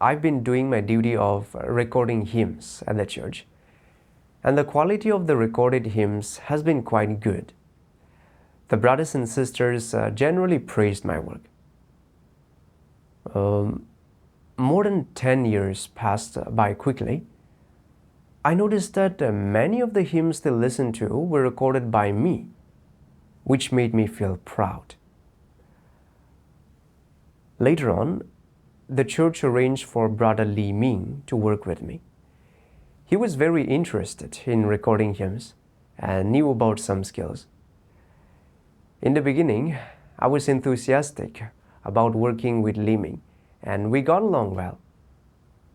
I've been doing my duty of recording hymns at the church, and the quality of the recorded hymns has been quite good. The brothers and sisters generally praised my work. More than 10 years passed by quickly. I noticed that many of the hymns they listened to were recorded by me, which made me feel proud. Later on, the church arranged for Brother Li Ming to work with me. He was very interested in recording hymns and knew about some skills. In the beginning, I was enthusiastic about working with Li Ming, and we got along well.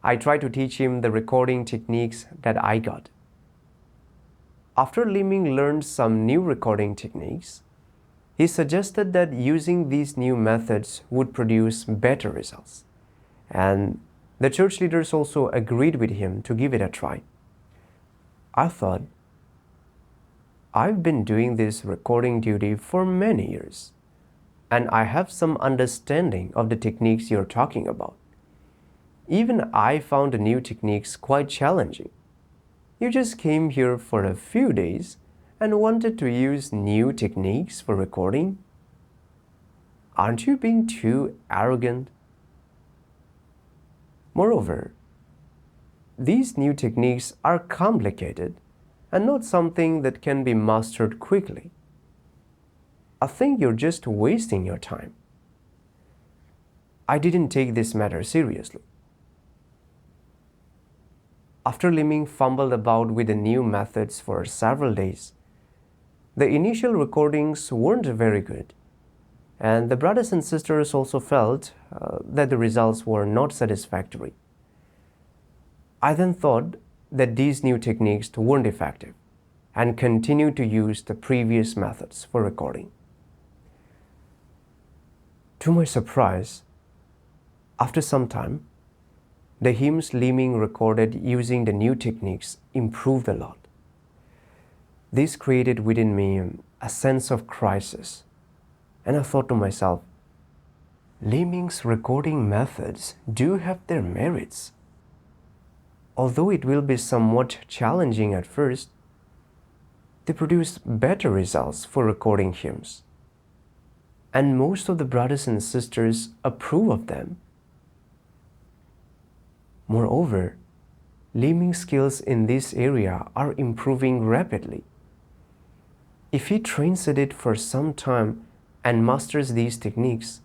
I tried to teach him the recording techniques that I got. After Li Ming learned some new recording techniques, he suggested that using these new methods would produce better results. And the church leaders also agreed with him to give it a try. I thought, I've been doing this recording duty for many years, and I have some understanding of the techniques you're talking about. Even I found the new techniques quite challenging. You just came here for a few days and wanted to use new techniques for recording? Aren't you being too arrogant? Moreover, these new techniques are complicated and not something that can be mastered quickly. I think you're just wasting your time. I didn't take this matter seriously. After Li Ming fumbled about with the new methods for several days, the initial recordings weren't very good, and the brothers and sisters also felt that the results were not satisfactory. I then thought that these new techniques weren't effective and continued to use the previous methods for recording. To my surprise, after some time, the hymns Li Ming recorded using the new techniques improved a lot. This created within me a sense of crisis, and I thought to myself, Li Ming's recording methods do have their merits. Although it will be somewhat challenging at first, they produce better results for recording hymns, and most of the brothers and sisters approve of them. Moreover, Li Ming's skills in this area are improving rapidly. If he trains at it for some time and masters these techniques,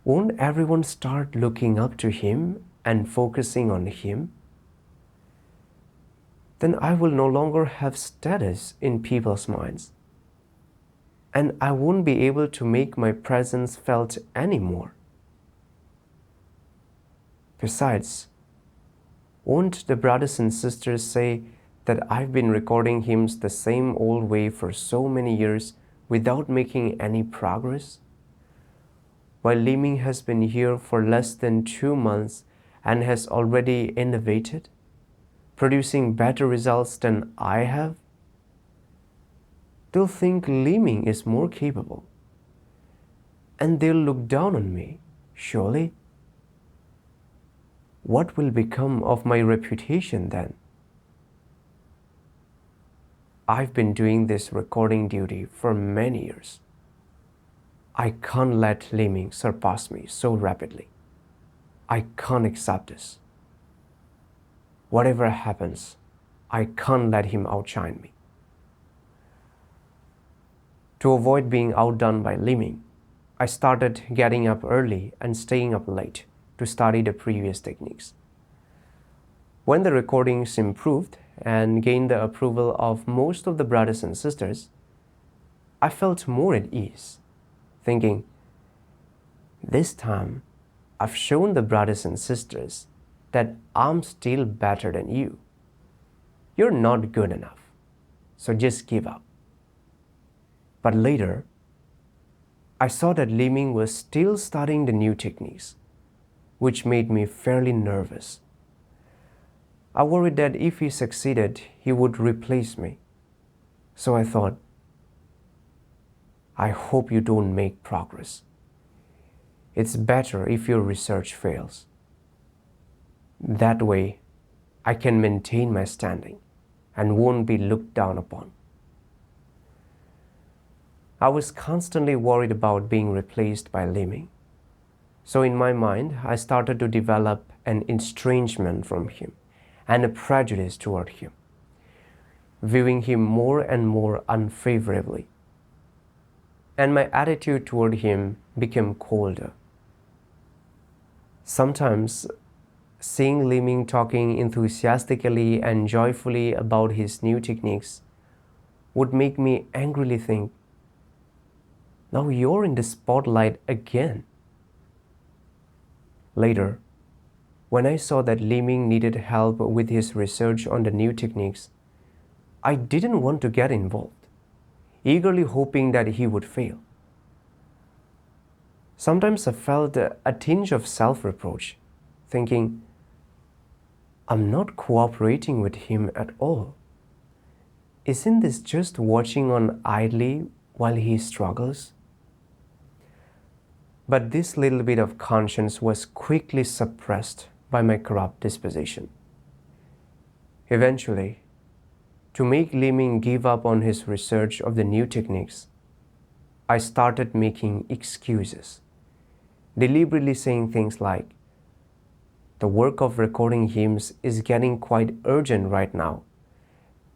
won't everyone start looking up to him and focusing on him? Then I will no longer have status in people's minds, and I won't be able to make my presence felt anymore. Besides, won't the brothers and sisters say that I've been recording hymns the same old way for so many years without making any progress? While Li Ming has been here for less than 2 months and has already innovated, producing better results than I have? They'll think Li Ming is more capable, and they'll look down on me, surely? What will become of my reputation then? I've been doing this recording duty for many years. I can't let Li Ming surpass me so rapidly. I can't accept this. Whatever happens, I can't let him outshine me. To avoid being outdone by Li Ming, I started getting up early and staying up late to study the previous techniques. When the recordings improved and gained the approval of most of the brothers and sisters, I felt more at ease, thinking, this time I've shown the brothers and sisters that I'm still better than you. You're not good enough, so just give up. But later, I saw that Li Ming was still studying the new techniques, which made me fairly nervous. I worried that if he succeeded, he would replace me. So I thought, I hope you don't make progress. It's better if your research fails. That way, I can maintain my standing and won't be looked down upon. I was constantly worried about being replaced by Li Ming. So in my mind, I started to develop an estrangement from him and a prejudice toward him, viewing him more and more unfavorably. And my attitude toward him became colder. Sometimes, seeing Li Ming talking enthusiastically and joyfully about his new techniques would make me angrily think, now you're in the spotlight again. Later, when I saw that Li Ming needed help with his research on the new techniques, I didn't want to get involved, eagerly hoping that he would fail. Sometimes I felt a tinge of self-reproach, thinking, I'm not cooperating with him at all. Isn't this just watching on idly while he struggles? But this little bit of conscience was quickly suppressed by my corrupt disposition. Eventually, to make Li Ming give up on his research of the new techniques, I started making excuses, deliberately saying things like, the work of recording hymns is getting quite urgent right now,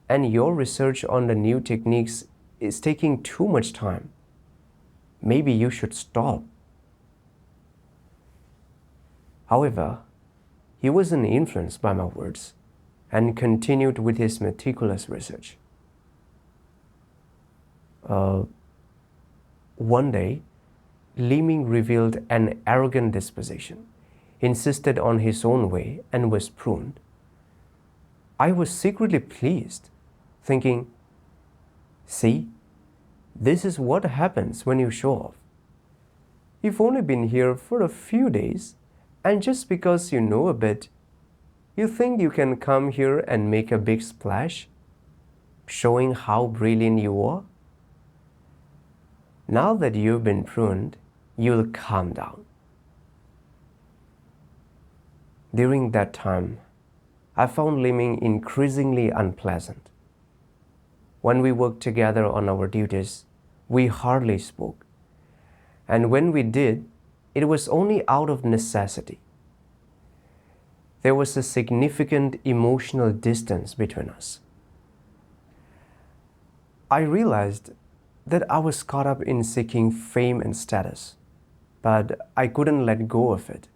and your research on the new techniques is taking too much time. Maybe you should stop. However, he wasn't influenced by my words and continued with his meticulous research. One day, Li Ming revealed an arrogant disposition, insisted on his own way, and was pruned. I was secretly pleased, thinking, see, this is what happens when you show off. You've only been here for a few days, and just because you know a bit, you think you can come here and make a big splash, showing how brilliant you are? Now that you've been pruned, you'll calm down. During that time, I found Li Ming increasingly unpleasant. When we worked together on our duties, we hardly spoke. And when we did, it was only out of necessity. There was a significant emotional distance between us. I realized that I was caught up in seeking fame and status, but I couldn't let go of it.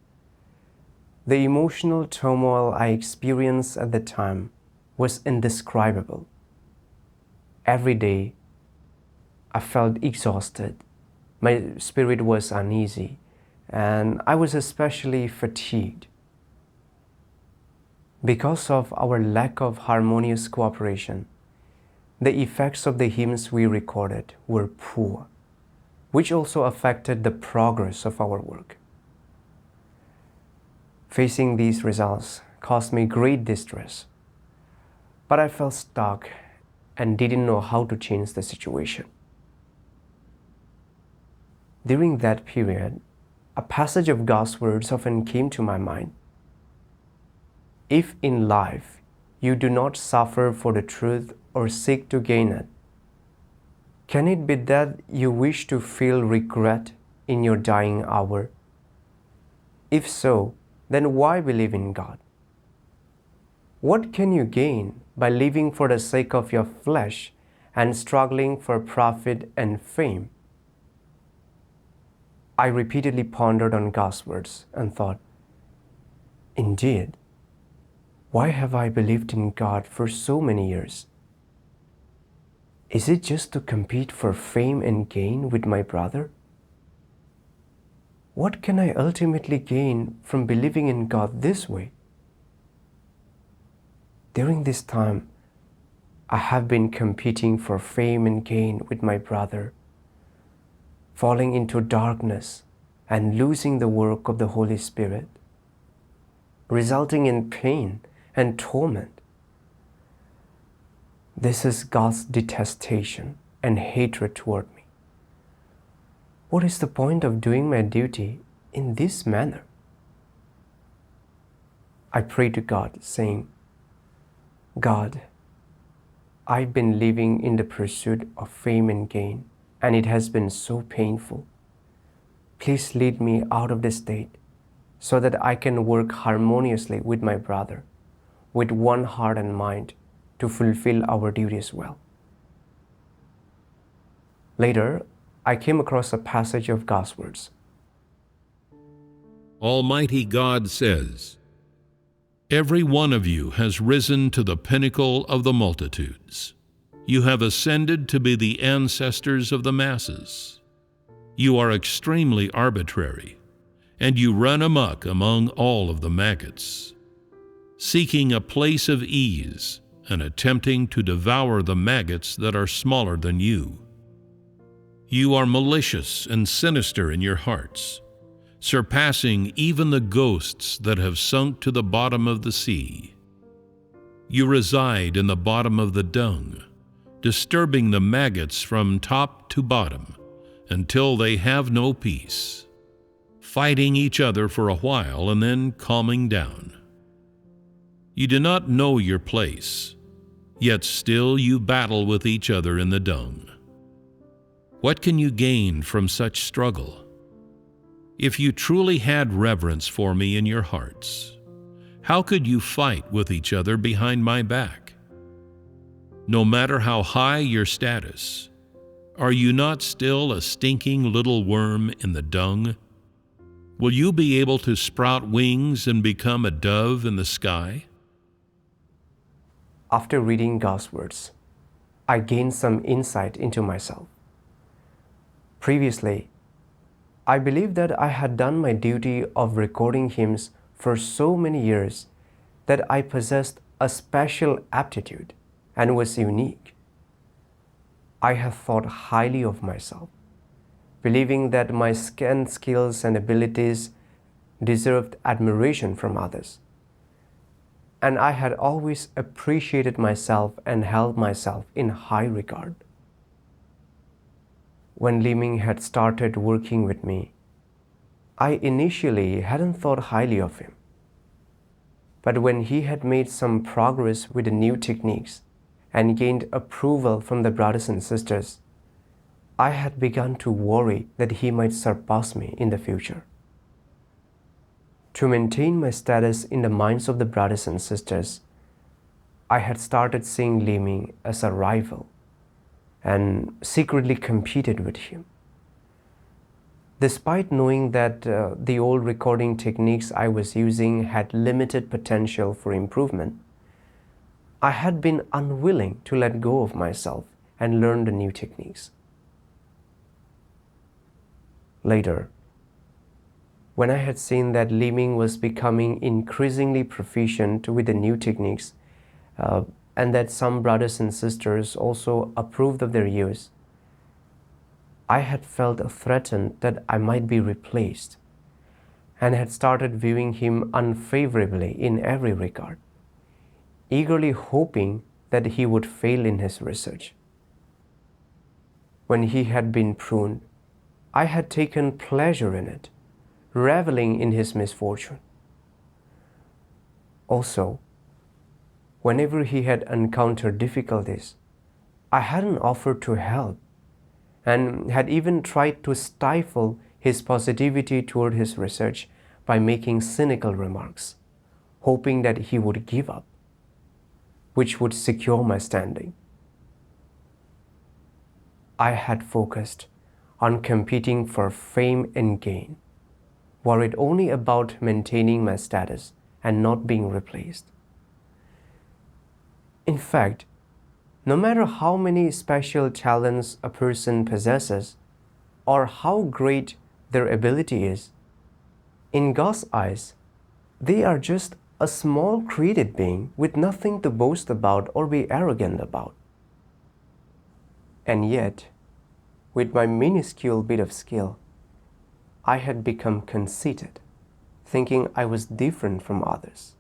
The emotional turmoil I experienced at the time was indescribable. Every day, I felt exhausted. My spirit was uneasy, and I was especially fatigued. Because of our lack of harmonious cooperation, the effects of the hymns we recorded were poor, which also affected the progress of our work. Facing these results caused me great distress, but I felt stuck and didn't know how to change the situation. During that period, a passage of God's words often came to my mind. If in life you do not suffer for the truth or seek to gain it, can it be that you wish to feel regret in your dying hour? If so, then why believe in God? What can you gain by living for the sake of your flesh and struggling for profit and fame? I repeatedly pondered on God's words and thought, indeed, why have I believed in God for so many years? Is it just to compete for fame and gain with my brother? What can I ultimately gain from believing in God this way? During this time, I have been competing for fame and gain with my brother, falling into darkness and losing the work of the Holy Spirit, resulting in pain and torment. This is God's detestation and hatred toward me. What is the point of doing my duty in this manner? I prayed to God, saying, God, I've been living in the pursuit of fame and gain, and it has been so painful. Please lead me out of this state so that I can work harmoniously with my brother, with one heart and mind, to fulfill our duties well. Later, I came across a passage of God's words. Almighty God says, "Every one of you has risen to the pinnacle of the multitudes. You have ascended to be the ancestors of the masses. You are extremely arbitrary, and you run amok among all of the maggots, seeking a place of ease and attempting to devour the maggots that are smaller than you. You are malicious and sinister in your hearts, surpassing even the ghosts that have sunk to the bottom of the sea. You reside in the bottom of the dung, disturbing the maggots from top to bottom until they have no peace, fighting each other for a while and then calming down. You do not know your place, yet still you battle with each other in the dung. What can you gain from such struggle? If you truly had reverence for me in your hearts, how could you fight with each other behind my back? No matter how high your status, are you not still a stinking little worm in the dung? Will you be able to sprout wings and become a dove in the sky? After reading God's words, I gained some insight into myself. Previously, I believed that I had done my duty of recording hymns for so many years that I possessed a special aptitude and was unique. I have thought highly of myself, believing that my scant skills and abilities deserved admiration from others. And I had always appreciated myself and held myself in high regard. When Li Ming had started working with me, I initially hadn't thought highly of him. But when he had made some progress with the new techniques and gained approval from the brothers and sisters, I had begun to worry that he might surpass me in the future. To maintain my status in the minds of the brothers and sisters, I had started seeing Li Ming as a rival and secretly competed with him. Despite knowing that the old recording techniques I was using had limited potential for improvement, I had been unwilling to let go of myself and learn the new techniques. Later, when I had seen that Li Ming was becoming increasingly proficient with the new techniques, and that some brothers and sisters also approved of their use, I had felt threatened that I might be replaced and had started viewing him unfavorably in every regard, eagerly hoping that he would fail in his research. When he had been pruned, I had taken pleasure in it, reveling in his misfortune. Also, whenever he had encountered difficulties, I hadn't offered to help and had even tried to stifle his positivity toward his research by making cynical remarks, hoping that he would give up, which would secure my standing. I had focused on competing for fame and gain, worried only about maintaining my status and not being replaced. In fact, no matter how many special talents a person possesses or how great their ability is, in God's eyes, they are just a small created being with nothing to boast about or be arrogant about. And yet, with my minuscule bit of skill, I had become conceited, thinking I was different from others,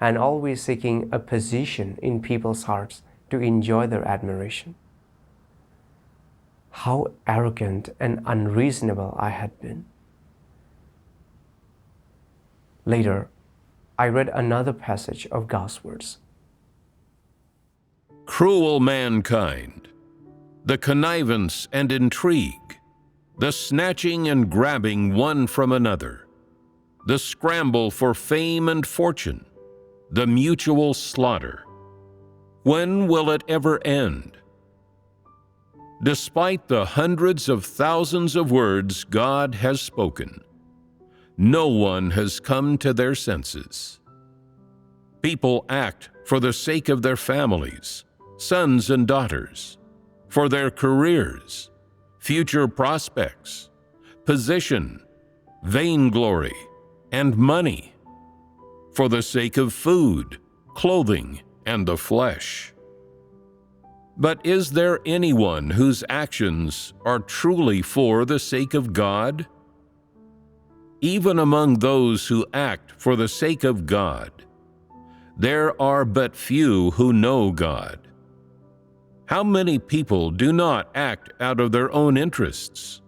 and always seeking a position in people's hearts to enjoy their admiration. How arrogant and unreasonable I had been. Later, I read another passage of God's words. Cruel mankind, the connivance and intrigue, the snatching and grabbing one from another, the scramble for fame and fortune, the mutual slaughter. When will it ever end? Despite the hundreds of thousands of words God has spoken, no one has come to their senses. People act for the sake of their families, sons and daughters, for their careers, future prospects, position, vainglory, and money, for the sake of food, clothing, and the flesh. But is there anyone whose actions are truly for the sake of God? Even among those who act for the sake of God, there are but few who know God. How many people do not act out of their own interests?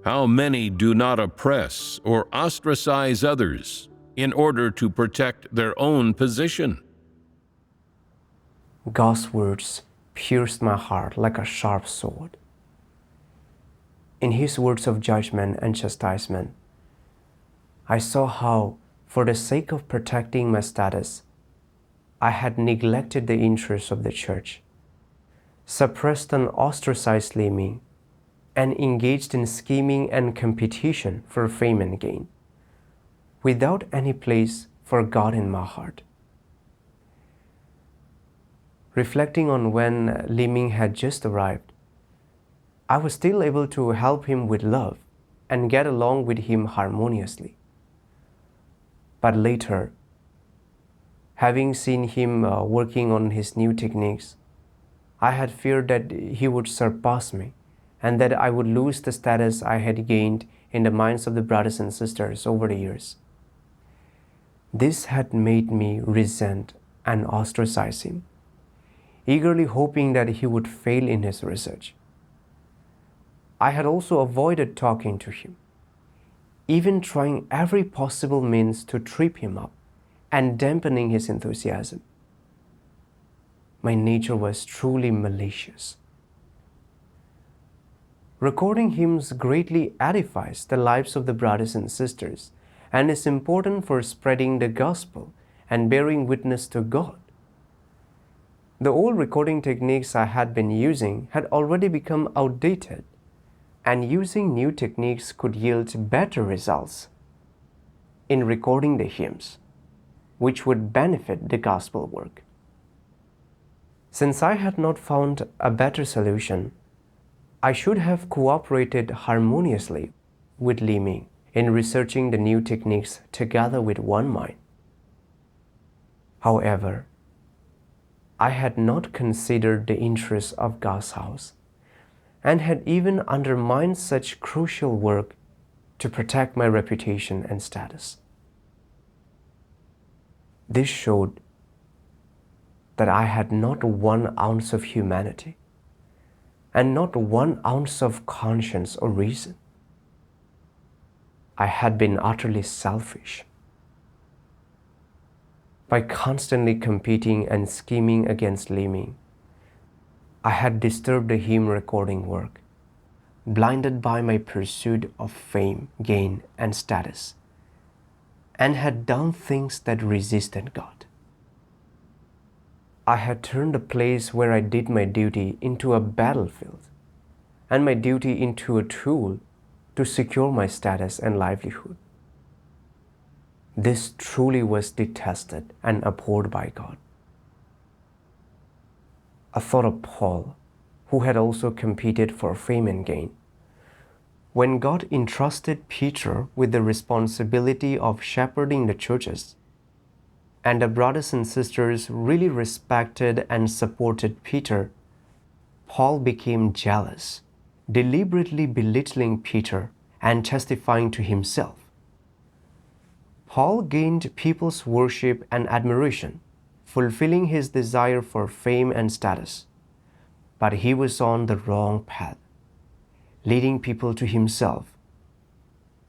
How many do not oppress or ostracize others in order to protect their own position? God's words pierced my heart like a sharp sword. In His words of judgment and chastisement, I saw how, for the sake of protecting my status, I had neglected the interests of the church, suppressed and ostracized Li Ming, and engaged in scheming and competition for fame and gain, without any place for God in my heart. Reflecting on when Li Ming had just arrived, I was still able to help him with love and get along with him harmoniously. But later, having seen him working on his new techniques, I had feared that he would surpass me and that I would lose the status I had gained in the minds of the brothers and sisters over the years. This had made me resent and ostracize him, eagerly hoping that he would fail in his research. I had also avoided talking to him, even trying every possible means to trip him up and dampening his enthusiasm. My nature was truly malicious. Recording hymns greatly edifies the lives of the brothers and sisters and is important for spreading the gospel and bearing witness to God. The old recording techniques I had been using had already become outdated, and using new techniques could yield better results in recording the hymns, which would benefit the gospel work. Since I had not found a better solution, I should have cooperated harmoniously with Li Ming in researching the new techniques together with one mind. However, I had not considered the interests of God's house and had even undermined such crucial work to protect my reputation and status. This showed that I had not 1 ounce of humanity and not 1 ounce of conscience or reason. I had been utterly selfish. By constantly competing and scheming against Li Ming, I had disturbed the hymn recording work, blinded by my pursuit of fame, gain, and status, and had done things that resisted God. I had turned the place where I did my duty into a battlefield, and my duty into a tool to secure my status and livelihood. This truly was detested and abhorred by God. I thought of Paul, who had also competed for fame and gain. When God entrusted Peter with the responsibility of shepherding the churches, and the brothers and sisters really respected and supported Peter, Paul became jealous, deliberately belittling Peter and testifying to himself. Paul gained people's worship and admiration, fulfilling his desire for fame and status. But he was on the wrong path, leading people to himself,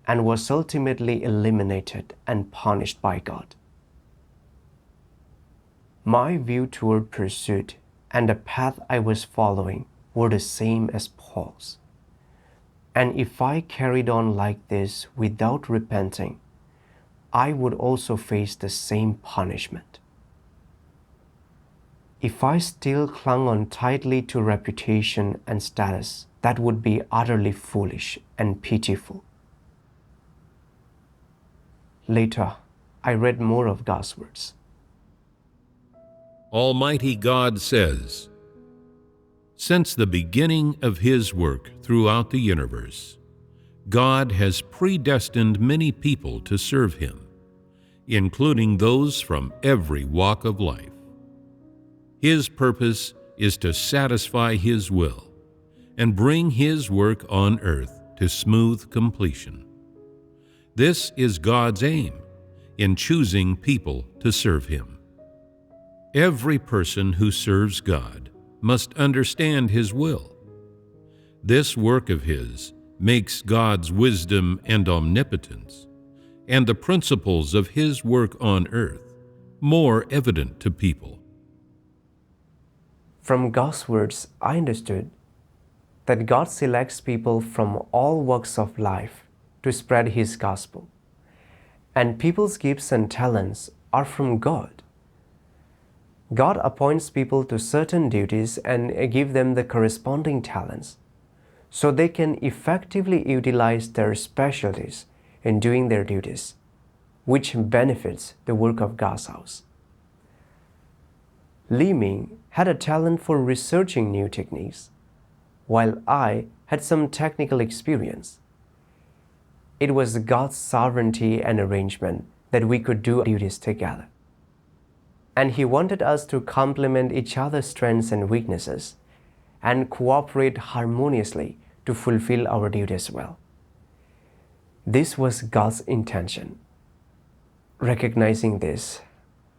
and was ultimately eliminated and punished by God. My view toward pursuit and the path I was following were the same as Paul's. And if I carried on like this without repenting, I would also face the same punishment. If I still clung on tightly to reputation and status, that would be utterly foolish and pitiful. Later, I read more of God's words. Almighty God says, since the beginning of His work throughout the universe, God has predestined many people to serve Him, including those from every walk of life. His purpose is to satisfy His will and bring His work on earth to smooth completion. This is God's aim in choosing people to serve Him. Every person who serves God must understand His will. This work of His makes God's wisdom and omnipotence and the principles of His work on earth more evident to people. From God's words, I understood that God selects people from all walks of life to spread His gospel, and people's gifts and talents are from God. God appoints people to certain duties and gives them the corresponding talents, so they can effectively utilize their specialties in doing their duties, which benefits the work of God's house. Li Ming had a talent for researching new techniques, while I had some technical experience. It was God's sovereignty and arrangement that we could do duties together. And He wanted us to complement each other's strengths and weaknesses and cooperate harmoniously to fulfill our duties well. This was God's intention. Recognizing this,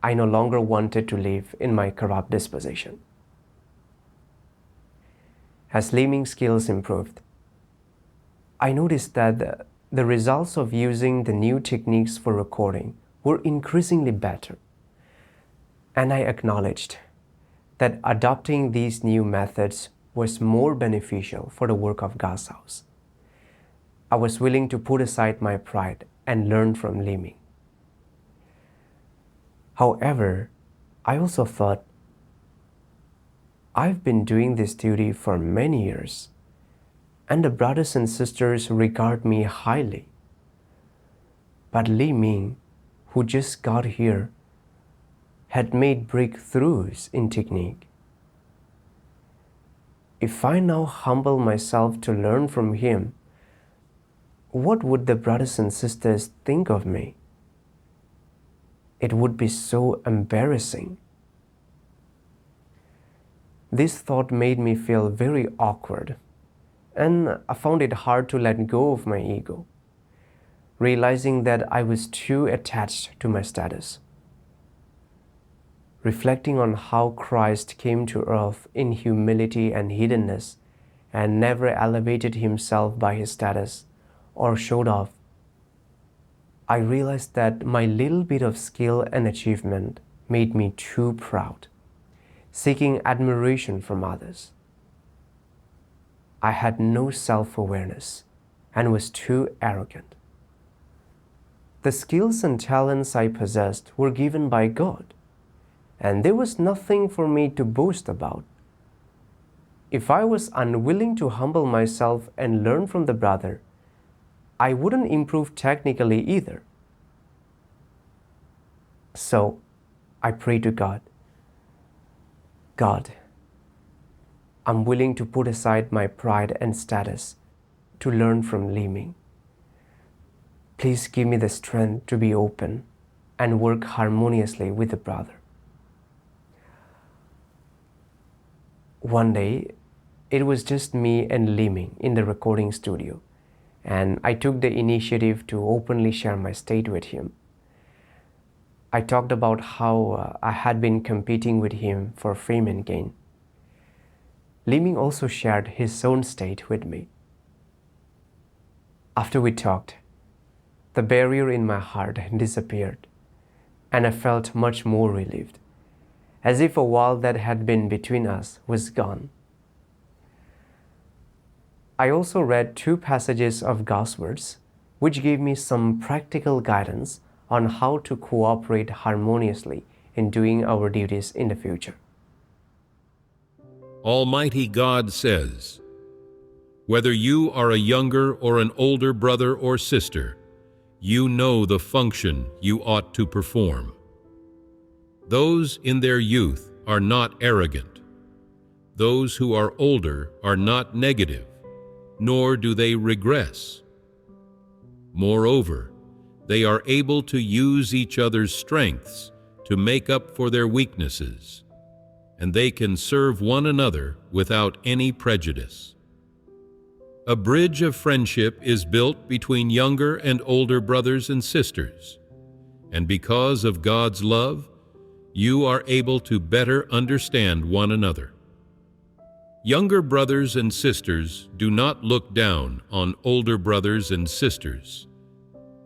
I no longer wanted to live in my corrupt disposition. As Li Ming's skills improved, I noticed that the results of using the new techniques for recording were increasingly better. And I acknowledged that adopting these new methods was more beneficial for the work of God's house. I was willing to put aside my pride and learn from Li Ming. However, I also thought, I've been doing this duty for many years, and the brothers and sisters regard me highly. But Li Ming, who just got here, had made breakthroughs in technique. If I now humble myself to learn from him, what would the brothers and sisters think of me? It would be so embarrassing. This thought made me feel very awkward, and I found it hard to let go of my ego, realizing that I was too attached to my status. Reflecting on how Christ came to earth in humility and hiddenness and never elevated Himself by His status or showed off, I realized that my little bit of skill and achievement made me too proud, seeking admiration from others. I had no self-awareness and was too arrogant. The skills and talents I possessed were given by God, and there was nothing for me to boast about. If I was unwilling to humble myself and learn from the brother, I wouldn't improve technically either. So I prayed to God, God, I'm willing to put aside my pride and status to learn from Li Ming. Please give me the strength to be open and work harmoniously with the brother. One day, it was just me and Li Ming in the recording studio, and I took the initiative to openly share my state with him. I talked about how I had been competing with him for fame and gain. Li Ming also shared his own state with me. After we talked, the barrier in my heart disappeared, and I felt much more relieved, as if a wall that had been between us was gone. I also read 2 passages of God's words, which gave me some practical guidance on how to cooperate harmoniously in doing our duties in the future. Almighty God says, "Whether you are a younger or an older brother or sister, you know the function you ought to perform. Those in their youth are not arrogant. Those who are older are not negative, nor do they regress. Moreover, they are able to use each other's strengths to make up for their weaknesses, and they can serve one another without any prejudice. A bridge of friendship is built between younger and older brothers and sisters, and because of God's love, you are able to better understand one another. Younger brothers and sisters do not look down on older brothers and sisters,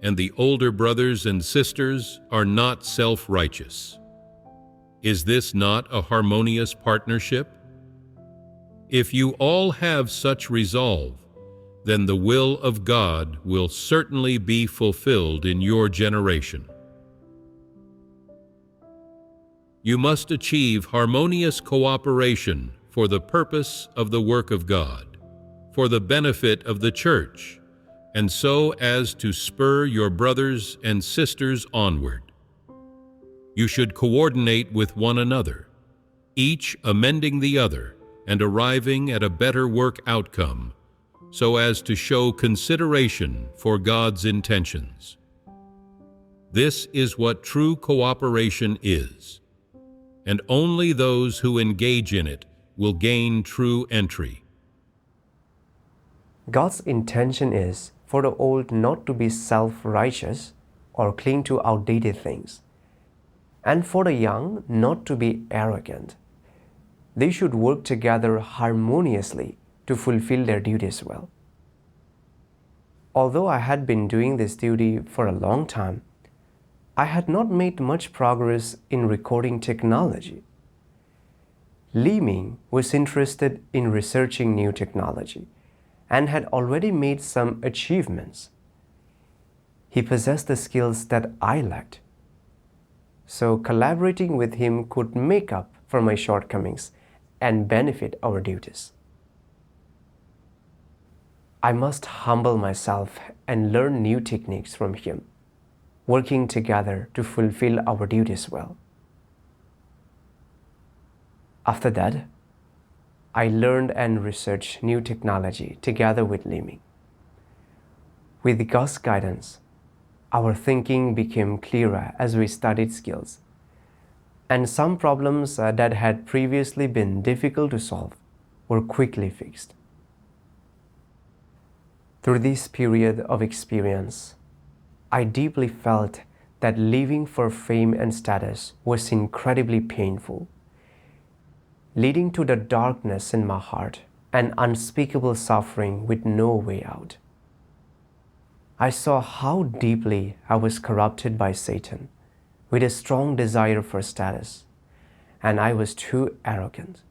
and the older brothers and sisters are not self-righteous. Is this not a harmonious partnership? If you all have such resolve, then the will of God will certainly be fulfilled in your generation. You must achieve harmonious cooperation for the purpose of the work of God, for the benefit of the church, and so as to spur your brothers and sisters onward. You should coordinate with one another, each amending the other and arriving at a better work outcome, so as to show consideration for God's intentions. This is what true cooperation is, and only those who engage in it will gain true entry. God's intention is for the old not to be self-righteous or cling to outdated things, and for the young not to be arrogant. They should work together harmoniously to fulfill their duties well. Although I had been doing this duty for a long time, I had not made much progress in recording technology. Li Ming was interested in researching new technology and had already made some achievements. He possessed the skills that I lacked. So collaborating with him could make up for my shortcomings and benefit our duties. I must humble myself and learn new techniques from him, working together to fulfill our duties well. After that, I learned and researched new technology together with Li Ming. With God's guidance, our thinking became clearer as we studied skills, and some problems that had previously been difficult to solve were quickly fixed. Through this period of experience, I deeply felt that living for fame and status was incredibly painful, leading to the darkness in my heart and unspeakable suffering with no way out. I saw how deeply I was corrupted by Satan with a strong desire for status, and I was too arrogant.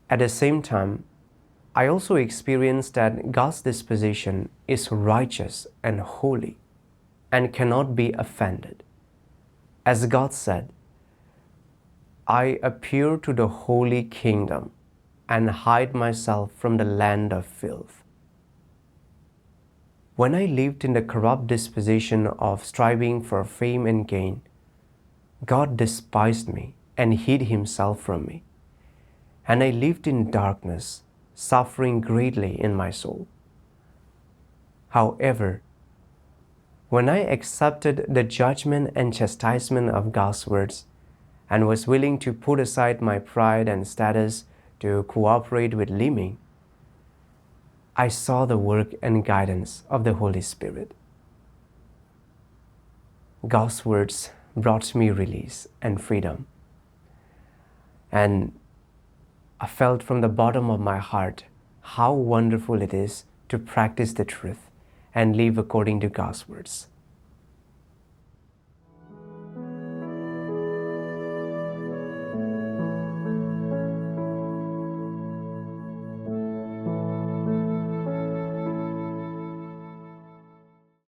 At the same time, I also experienced that God's disposition is righteous and holy and cannot be offended. As God said, I appear to the holy kingdom and hide myself from the land of filth. When I lived in the corrupt disposition of striving for fame and gain, God despised me and hid himself from me, and I lived in darkness, suffering greatly in my soul. However, when I accepted the judgment and chastisement of God's words and was willing to put aside my pride and status to cooperate with Li Ming, I saw the work and guidance of the Holy Spirit. God's words brought me release and freedom, and I felt from the bottom of my heart how wonderful it is to practice the truth and live according to God's words.